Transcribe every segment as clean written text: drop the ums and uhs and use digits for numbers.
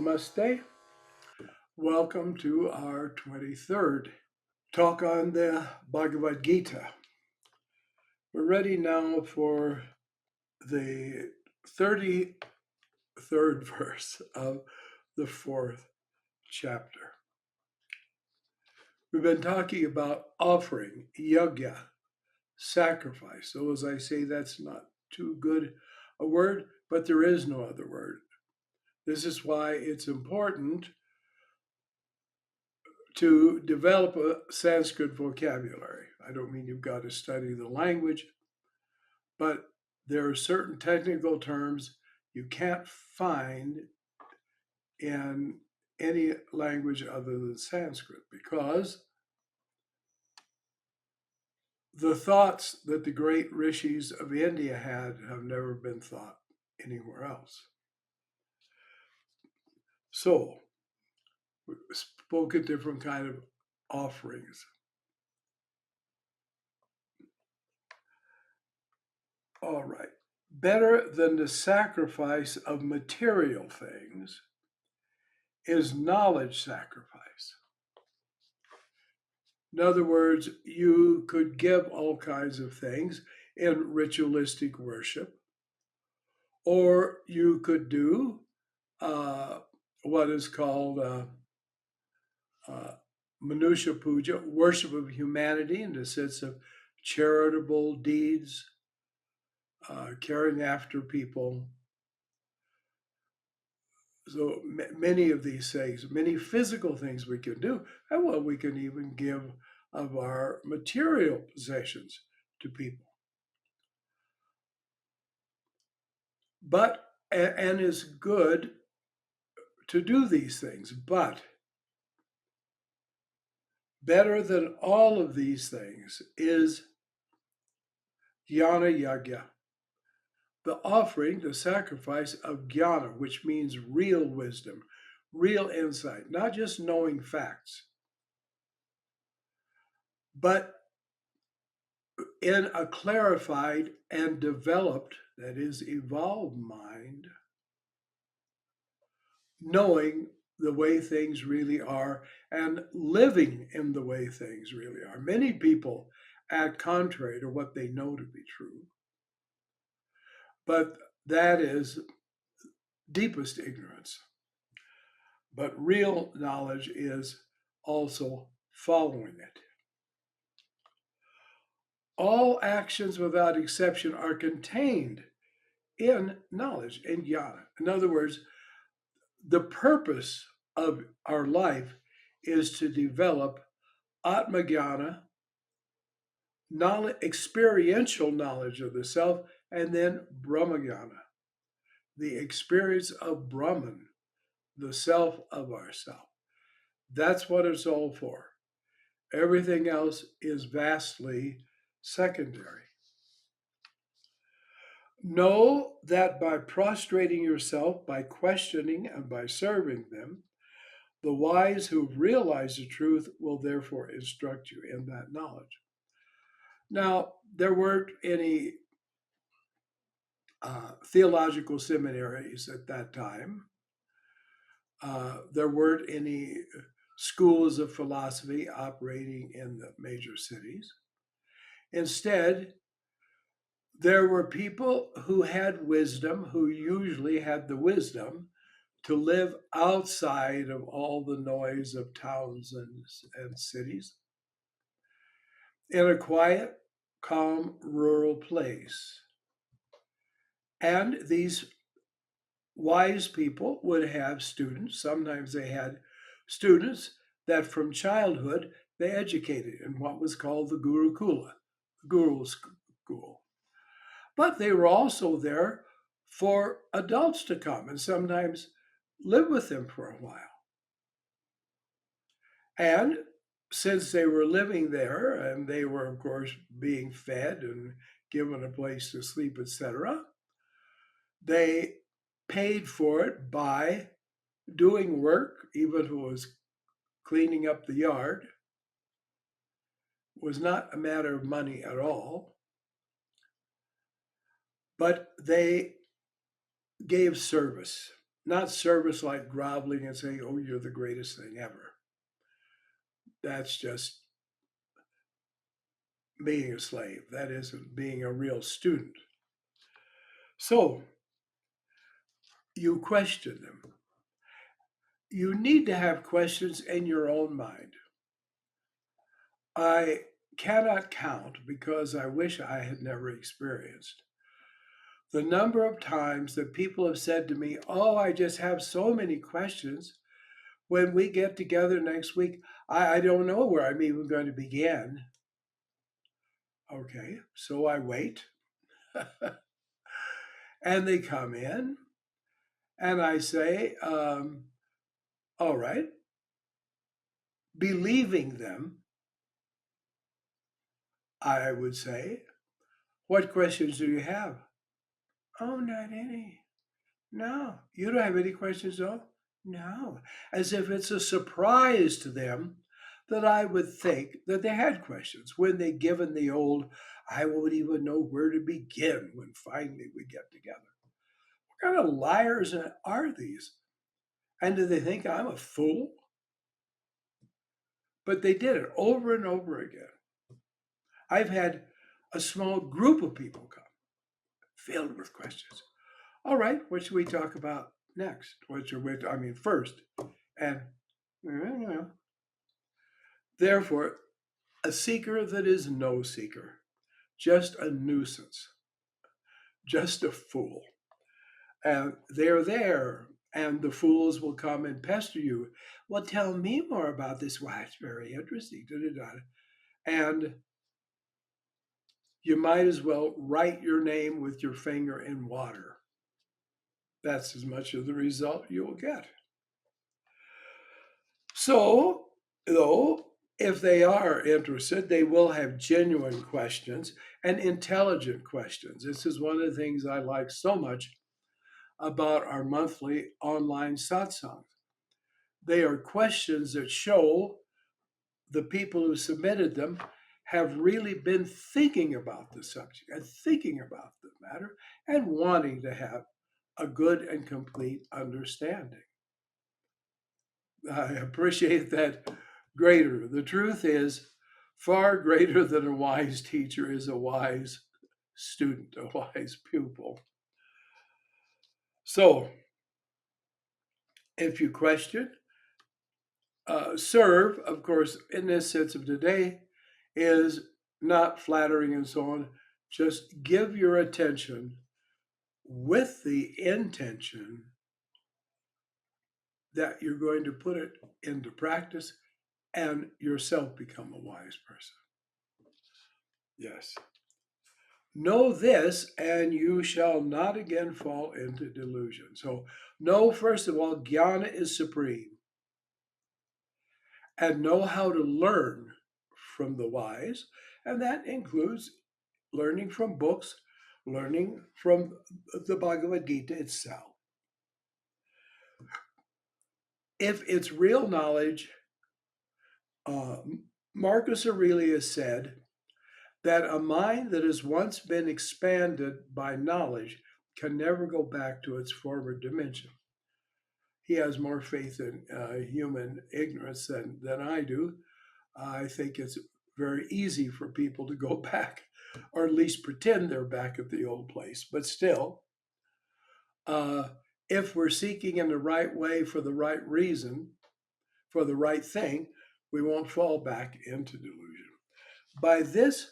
Namaste. Welcome to our 23rd talk on the Bhagavad Gita. We're ready now for the 33rd verse of the fourth chapter. We've been talking about offering, yagña, sacrifice. So as I say, that's not too good a word, but there is no other word. This is why it's important to develop a Sanskrit vocabulary. I don't mean you've got to study the language, but there are certain technical terms you can't find in any language other than Sanskrit because the thoughts that the great rishis of India had have never been thought anywhere else. So, we spoke of different kind of offerings. All right. Better than the sacrifice of material things is knowledge sacrifice. In other words, you could give all kinds of things in ritualistic worship, or you could do what is called Manusha Puja, worship of humanity in the sense of charitable deeds, caring after people. So many of these things, many physical things we can do, and well, we can even give of our material possessions to people. But, and it's good to do these things, but better than all of these things is jnana yagya, the offering, the sacrifice of jnana, which means real wisdom, real insight, not just knowing facts, but in a clarified and developed, that is, evolved mind, knowing the way things really are and living in the way things really are. Many people act contrary to what they know to be true, but that is deepest ignorance. But real knowledge is also following it. All actions without exception are contained in knowledge, in jnana. In other words, the purpose of our life is to develop atmajnana, knowledge, experiential knowledge of the self, and then brahmajnana, the experience of Brahman, the self of ourself. That's what it's all for. Everything else is vastly secondary. Know that by prostrating yourself, by questioning, and by serving them, the wise who've realized the truth will therefore instruct you in that knowledge. Now, there weren't any theological seminaries at that time. There weren't any schools of philosophy operating in the major cities. Instead, there were people who had wisdom, who usually had the wisdom to live outside of all the noise of towns and cities in a quiet, calm, rural place. And these wise people would have students. Sometimes they had students that from childhood they educated in what was called the Gurukula, the Guru school. But they were also there for adults to come and sometimes live with them for a while. And since they were living there and they were, of course, being fed and given a place to sleep, etc., they paid for it by doing work, even if it was cleaning up the yard. It was not a matter of money at all, but they gave service. not service like groveling and saying, oh, you're the greatest thing ever. That's just being a slave. That isn't being a real student. So you question them. You need to have questions in your own mind. I cannot count, because I wish I had never experienced, the number of times that people have said to me, oh, I just have so many questions. When we get together next week, I don't know where I'm even going to begin. Okay, so I wait. And they come in, and I say, all right, believing them, I would say, what questions do you have? Oh, not any. No. You don't have any questions, though? No. As if it's a surprise to them that I would think that they had questions when they given the old, I won't even know where to begin when finally we get together. What kind of liars are these? And do they think I'm a fool? But they did it over and over again. I've had a small group of people come filled with questions. All right, what should we talk about next? What should we, first? And therefore, a seeker that is no seeker, just a nuisance, just a fool. And they're there, and the fools will come and pester you. Well, tell me more about this. Why, it's very interesting. Da, da, da. And you might as well write your name with your finger in water. That's as much of the result you'll get. So, though, if they are interested, they will have genuine questions and intelligent questions. This is one of the things I like so much about our monthly online satsangs. They are questions that show the people who submitted them have really been thinking about the subject and thinking about the matter and wanting to have a good and complete understanding. I appreciate that greater. The truth is, far greater than a wise teacher is a wise student, a wise pupil. So, if you question, serve, of course, in this sense of today, is not flattering and so on. Just give your attention with the intention that you're going to put it into practice and yourself become a wise person. Yes. Know this, and you shall not again fall into delusion. So, know, first of all, jnana is supreme. And know how to learn from the wise. And that includes learning from books, learning from the Bhagavad Gita itself. If it's real knowledge, Marcus Aurelius said that a mind that has once been expanded by knowledge can never go back to its former dimension. He has more faith in human ignorance than I do. I think it's very easy for people to go back, or at least pretend they're back at the old place. But still, if we're seeking in the right way for the right reason, for the right thing, we won't fall back into delusion. By this,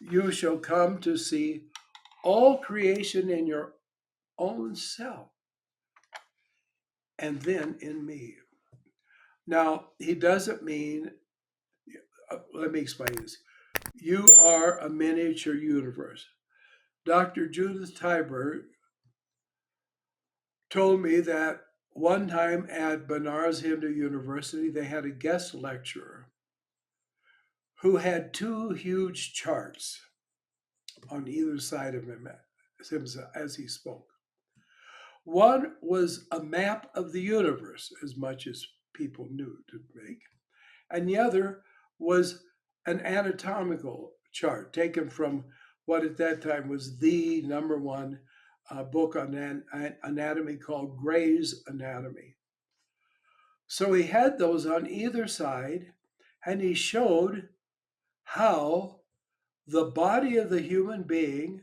you shall come to see all creation in your own self, and then in me. Now, he doesn't mean, let me explain this. You are a miniature universe. Dr. Judith Tyberg told me that one time at Banaras Hindu University, they had a guest lecturer who had two huge charts on either side of him as he spoke. One was a map of the universe, as much as people knew to make, and the other was an anatomical chart taken from what at that time was the number one a book on anatomy called Gray's Anatomy. So he had those on either side, and he showed how the body of the human being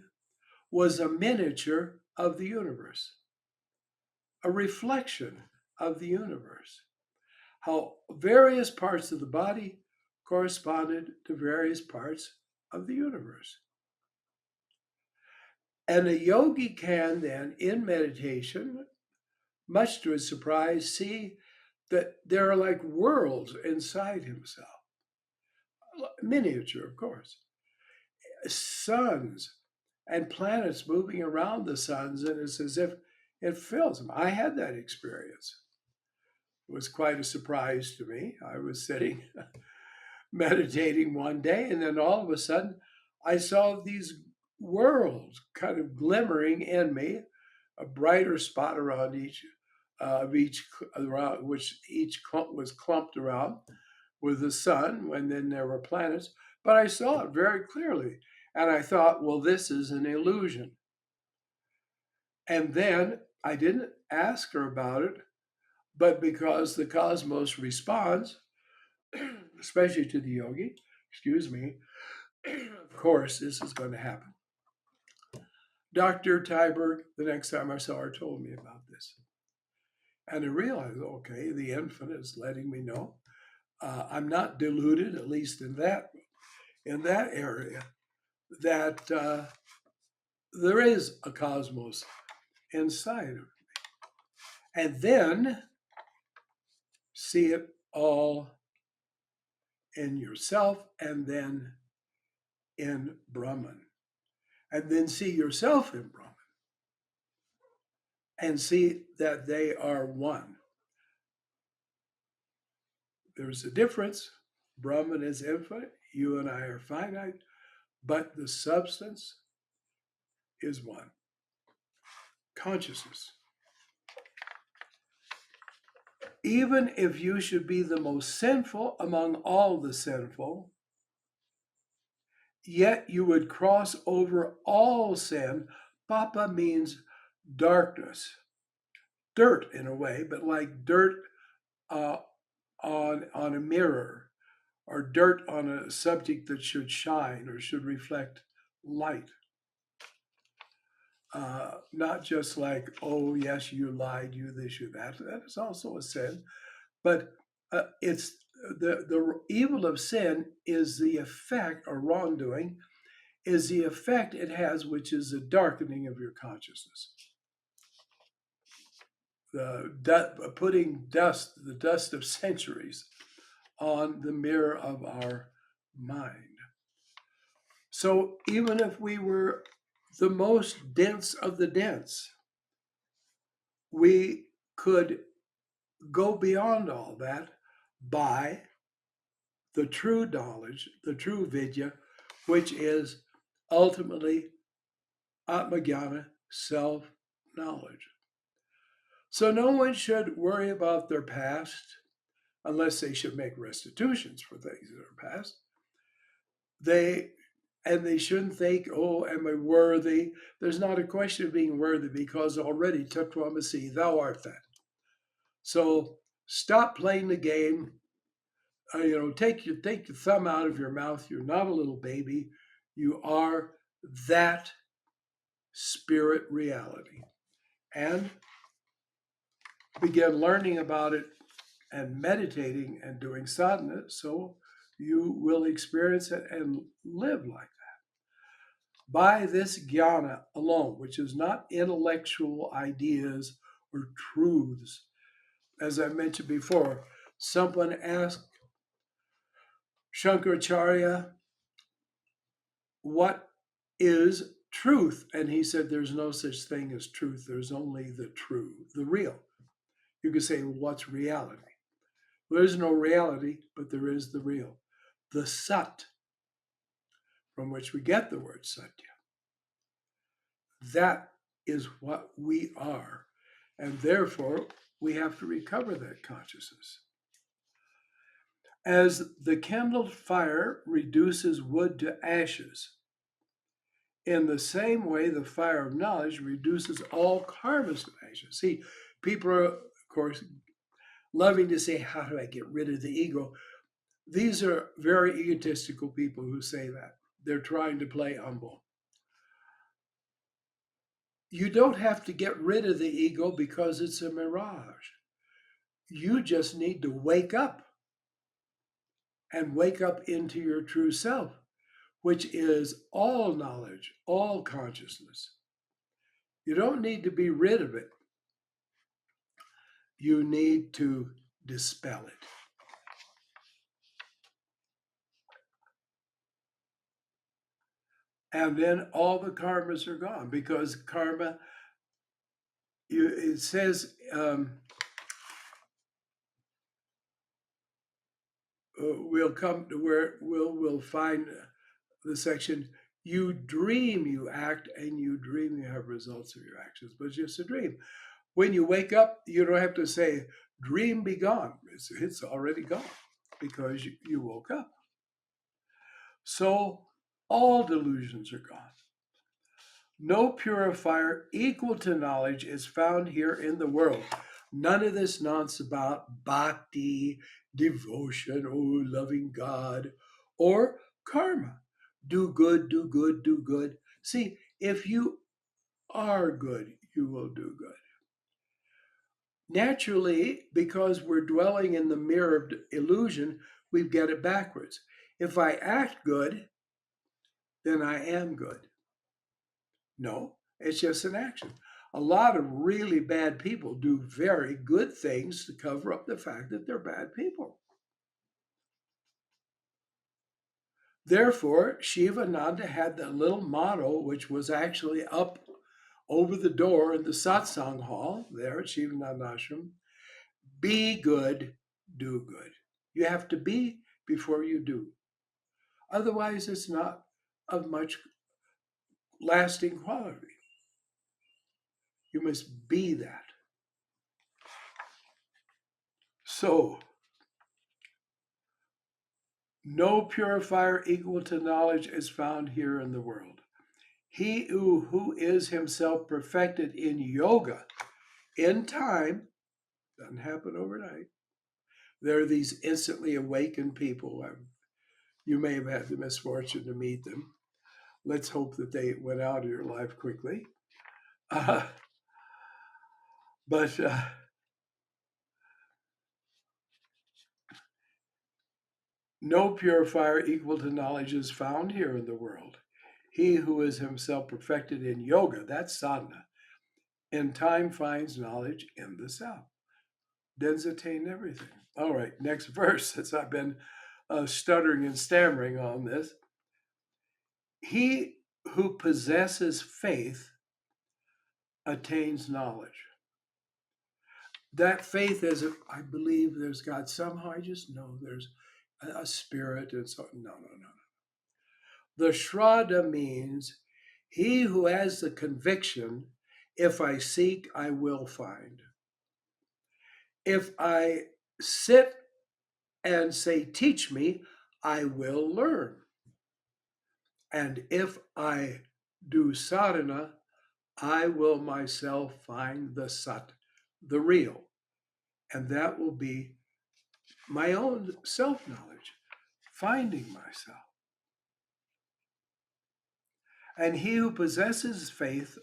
was a miniature of the universe, a reflection of the universe, how various parts of the body corresponded to various parts of the universe. And a yogi can then, in meditation, much to his surprise, see that there are like worlds inside himself, miniature, of course, suns and planets moving around the suns, and it's as if it fills him. I had that experience. It was quite a surprise to me. I was sitting meditating one day, and then all of a sudden, I saw these worlds kind of glimmering in me, a brighter spot around each around which each clump was clumped around with the sun, and then there were planets. But I saw it very clearly, and I thought, well, this is an illusion. And then I didn't ask her about it, but because the cosmos responds, especially to the yogi, excuse me, of course, this is going to happen. Dr. Tyberg, the next time I saw her, told me about this. And I realized, okay, the infinite is letting me know. I'm not deluded, at least in that area, that there is a cosmos inside of me. And then see it all in yourself, and then in Brahman. And then see yourself in Brahman. And see that they are one. There's a difference. Brahman is infinite. You and I are finite. But the substance is one. Consciousness. Even if you should be the most sinful among all the sinful, yet you would cross over all sin. Papa means darkness, dirt in a way, but like dirt on a mirror, or dirt on a subject that should shine or should reflect light. Not just like, oh, yes, you lied, you this, you that. That is also a sin. But it's the evil of sin is the effect, or wrongdoing, is the effect it has, which is the darkening of your consciousness. Putting the dust of centuries on the mirror of our mind. So even if we were the most dense of the dense, we could go beyond all that by the true knowledge, the true vidya, which is ultimately atmajnana, self-knowledge. So no one should worry about their past unless they should make restitutions for things that are past. They shouldn't think, oh, am I worthy? There's not a question of being worthy, because already Tattvamasi, thou art that. So stop playing the game. Take your thumb out of your mouth. You're not a little baby. You are that spirit reality. And begin learning about it and meditating and doing sadhana, so you will experience it and live like that. By this jnana alone, which is not intellectual ideas or truths. As I mentioned before, someone asked Shankaracharya, what is truth? And he said, there's no such thing as truth. There's only the true, the real. You could say, what's reality? There is no reality, but there is the real. The sat, from which we get the word satya. That is what we are. And therefore, we have to recover that consciousness. As the kindled fire reduces wood to ashes, In the same way, the fire of knowledge reduces all karmas of action. See, people are, of course, loving to say, how do I get rid of the ego? These are very egotistical people who say that. They're trying to play humble. You don't have to get rid of the ego because it's a mirage. You just need to wake up and wake up into your true self, which is all knowledge, all consciousness. You don't need to be rid of it. You need to dispel it. And then all the karmas are gone, because karma, it says, we'll come to where we'll find the section, you dream you act, and you dream you have results of your actions, but it's just a dream. When you wake up, you don't have to say, dream be gone. It's already gone because you woke up. So all delusions are gone. No purifier equal to knowledge is found here in the world. None of this nonsense about bhakti, devotion, oh, loving God, or karma. Do good, do good, do good. See, if you are good, you will do good. Naturally, because we're dwelling in the mirrored illusion, we get it backwards. If I act good, then I am good. No, it's just an action. A lot of really bad people do very good things to cover up the fact that they're bad people. Therefore, Shivananda had that little motto, which was actually up over the door in the satsang hall there at Shivananda Ashram: be good, do good. You have to be before you do. Otherwise, it's not of much lasting quality. You must be that. So, no purifier equal to knowledge is found here in the world. He who is himself perfected in yoga, in time, doesn't happen overnight. There are these instantly awakened people. You may have had the misfortune to meet them. Let's hope that they went out of your life quickly. But no purifier equal to knowledge is found here in the world. He who is himself perfected in yoga, that's sadhana, in time finds knowledge in the self. Thens attain everything. All right, next verse, since I've been stuttering and stammering on this. He who possesses faith attains knowledge. That faith is, I believe there's God. Somehow I just know there's a spirit and so. No. The shraddha means he who has the conviction, if I seek, I will find. If I sit and say, teach me, I will learn. And if I do sadhana, I will myself find the sat, the real. And that will be my own self-knowledge, finding myself. And he who possesses faith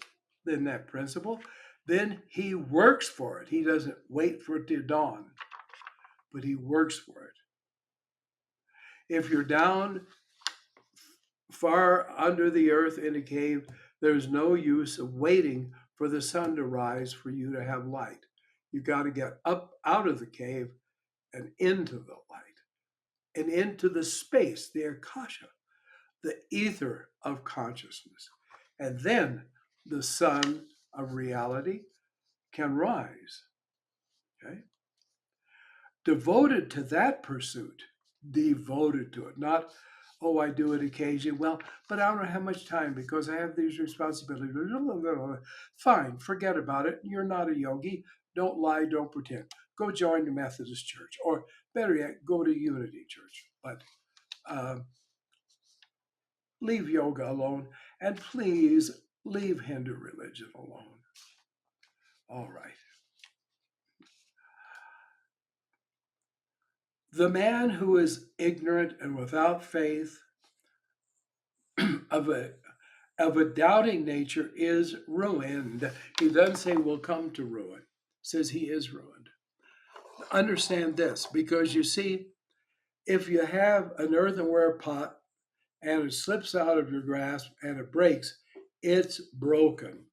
in that principle, then he works for it. He doesn't wait for it to dawn, but he works for it. If you're down far under the earth in a cave, there's no use of waiting for the sun to rise for you to have light. You got to get up out of the cave and into the light and into the space, the akasha, the ether of consciousness. And then the sun of reality can rise. Okay? Devoted to that pursuit, devoted to it, not, oh, I do it occasionally. Well, but I don't have much time because I have these responsibilities. Fine, forget about it. You're not a yogi. Don't lie, don't pretend. Go join the Methodist Church, or better yet, go to Unity Church. But leave yoga alone, and please leave Hindu religion alone. All right. The man who is ignorant and without faith of a doubting nature is ruined. He doesn't say will come to ruin. Says he is ruined. Understand this, because you see, if you have an earthenware pot and it slips out of your grasp and it breaks, it's broken.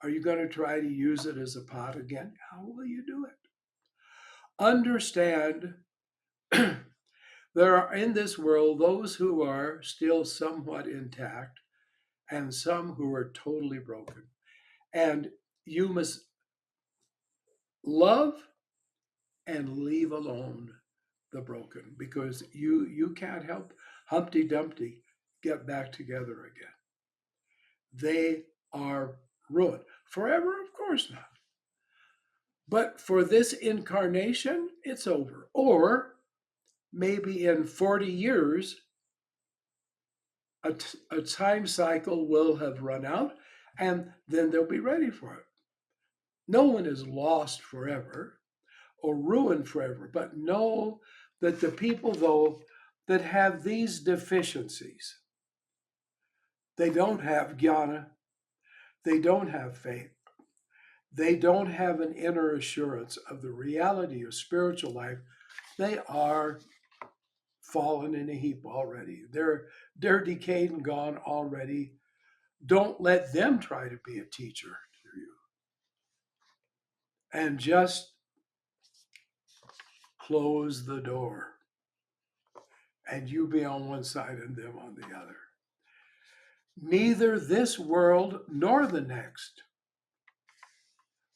Are you going to try to use it as a pot again? How will you do it? Understand there are in this world those who are still somewhat intact and some who are totally broken. And you must love and leave alone the broken, because you can't help Humpty Dumpty get back together again. They are ruined. Forever, of course not. But for this incarnation, it's over. Or maybe in 40 years, a time cycle will have run out, and then they'll be ready for it. No one is lost forever or ruined forever, but know that the people, though, that have these deficiencies, they don't have jnana, they don't have faith, they don't have an inner assurance of the reality of spiritual life, they are fallen in a heap already. They're decayed and gone already. Don't let them try to be a teacher to you. And just close the door. And you be on one side and them on the other. Neither this world nor the next,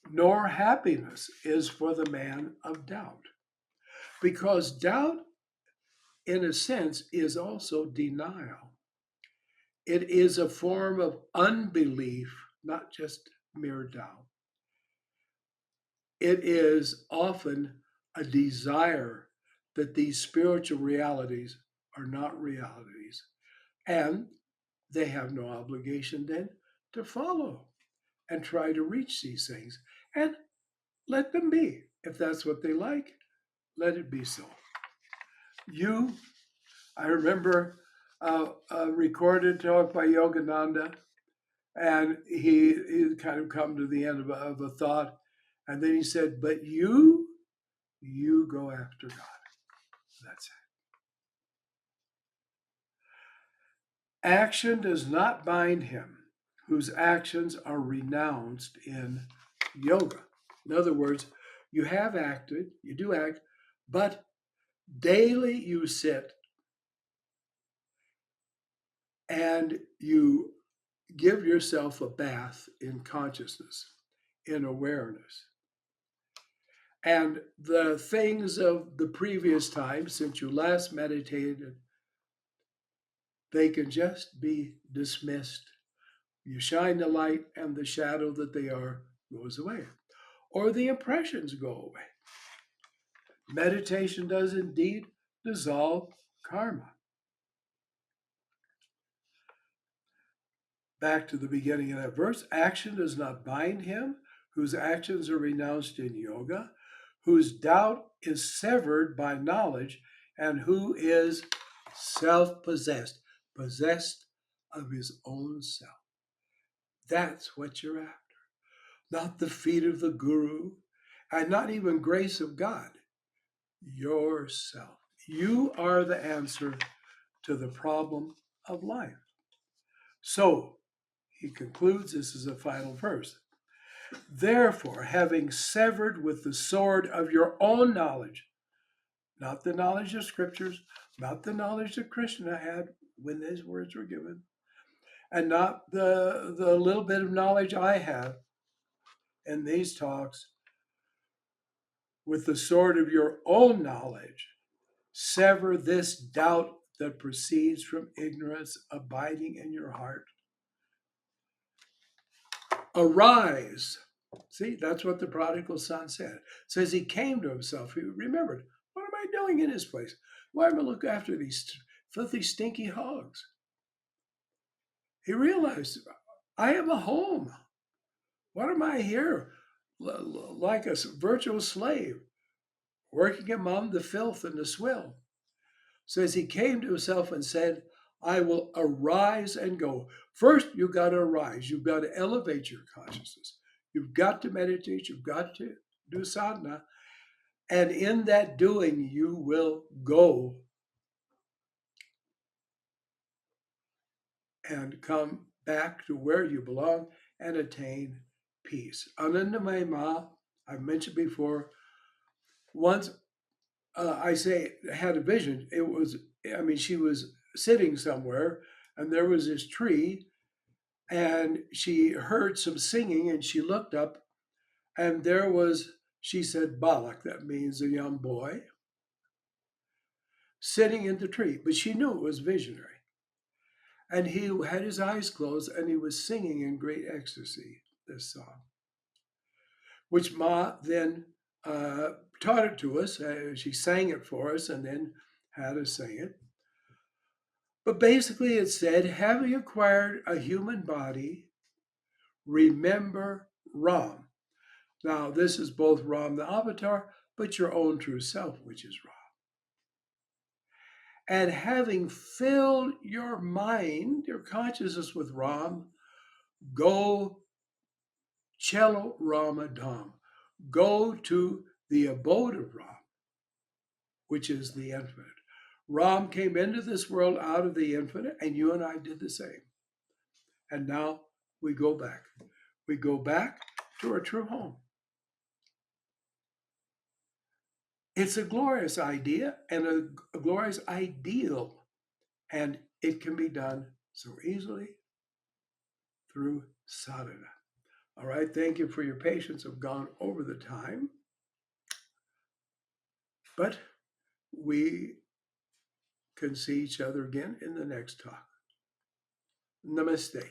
nor happiness is for the man of doubt. Because doubt, in a sense, is also denial. It is a form of unbelief, not just mere doubt. It is often a desire that these spiritual realities are not realities, and they have no obligation then to follow and try to reach these things. And let them be. If that's what they like, let it be so. I remember a recorded talk by Yogananda, and he kind of come to the end of a thought, and then he said, but you go after God. That's it. Action does not bind him, whose actions are renounced in yoga. In other words, you have acted, you do act, but daily you sit and you give yourself a bath in consciousness, in awareness. And the things of the previous time, since you last meditated, they can just be dismissed. You shine the light and the shadow that they are goes away. Or the impressions go away. Meditation does indeed dissolve karma. Back to the beginning of that verse, action does not bind him, whose actions are renounced in yoga, whose doubt is severed by knowledge, and who is self-possessed, possessed of his own self. That's what you're after. Not the feet of the guru, and not even grace of God. Yourself. You are the answer to the problem of life. So, he concludes, this is a final verse. Therefore, having severed with the sword of your own knowledge, not the knowledge of scriptures, not the knowledge that Krishna had when his words were given, and not the little bit of knowledge I have in these talks, with the sword of your own knowledge, sever this doubt that proceeds from ignorance abiding in your heart. Arise. See, that's what the prodigal son said. It says he came to himself. He remembered, what am I doing in this place? Why am I looking after these filthy, stinky hogs? He realized, I am a home. What am I here? Like a virtual slave, working among the filth and the swill. So as he came to himself and said, I will arise and go. First, you've got to arise. You've got to elevate your consciousness. You've got to meditate. You've got to do sadhana. And in that doing, you will go and come back to where you belong and attain peace. Anandamaya Ma, I've mentioned before, once I say had a vision. It was, I mean, she was sitting somewhere and there was this tree and she heard some singing and she looked up and there was, she said, Balak, that means a young boy, sitting in the tree. But she knew it was visionary. And he had his eyes closed and he was singing in great ecstasy this song, which Ma then taught it to us. She sang it for us and then had us sing it. But basically, it said, having acquired a human body, remember Ram. Now, this is both Ram the avatar, but your own true self, which is Ram. And having filled your mind, your consciousness with Ram, go cello Ramadam. Go to the abode of Ram, which is the infinite. Ram came into this world out of the infinite, and you and I did the same. And now we go back. We go back to our true home. It's a glorious idea and a glorious ideal, and it can be done so easily through sadhana. All right, thank you for your patience. I've gone over the time, but we can see each other again in the next talk. Namaste.